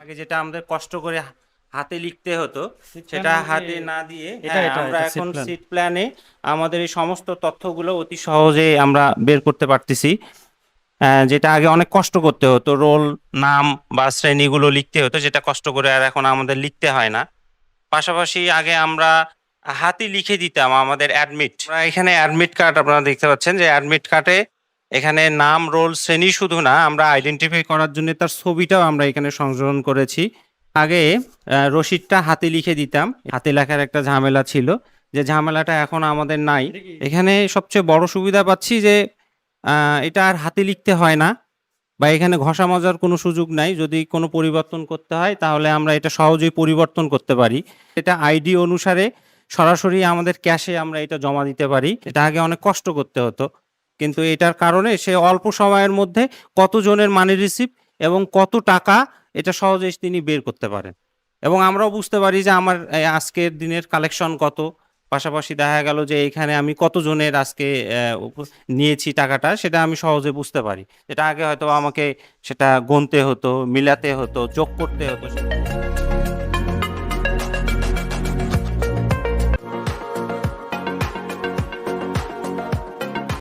আগে যেটা আমাদের কষ্ট করে হাতে লিখতে হতো সেটা হাতে না দিয়ে আমরা এখন সিট প্ল্যানে আমাদের এই সমস্ত তথ্যগুলো অতি সহজে আমরা বের করতে পারতেছি। যেটা আগে অনেক কষ্ট করতে হতো, রোল নাম বা শ্রেণীগুলো লিখতে হতো, যেটা কষ্ট করে আর এখন আমাদের লিখতে হয় না। পাশাপাশি আগে আমরা হাতে লিখে দিতাম আমাদের অ্যাডমিট। এখানে অ্যাডমিট কার্ড আপনারা দেখতে পাচ্ছেন যে অ্যাডমিট কার্ডে এখানে নাম, রোল, শ্রেণী শুধু না, আমরা আইডেন্টিফাই করার জন্য তার ছবিটাও আমরা এখানে সংযোজন করেছি। আগে রসিদটা হাতে লিখে দিতাম, হাতে লেখার একটা ঝামেলা ছিল, যে ঝামেলাটা এখন আমাদের নাই। এখানে সবচেয়ে বড় সুবিধা পাচ্ছি যে এটা আর হাতে লিখতে হয় না, বা এখানে ঘষা মজার কোনো সুযোগ নাই। যদি কোনো পরিবর্তন করতে হয় তাহলে আমরা এটা সহজেই পরিবর্তন করতে পারি। এটা আইডি অনুসারে সরাসরি আমাদের ক্যাশে আমরা এটা জমা দিতে পারি। এটা আগে অনেক কষ্ট করতে হতো, কিন্তু এটার কারণে সে অল্প সময়ের মধ্যে কতজনের মানি রিসিভ এবং কত টাকা এটা সহজেই তিনি বের করতে পারেন, এবং আমরাও বুঝতে পারি যে আমার আজকের দিনের কালেকশন কত। পাশাপাশি দেখা গেল যে এখানে আমি কতজনের আজকে নিয়েছি টাকাটা, সেটা আমি সহজে বুঝতে পারি। যেটা আগে হয়তো আমাকে সেটা গুনতে হতো, মিলাতে হতো, যোগ করতে হতো।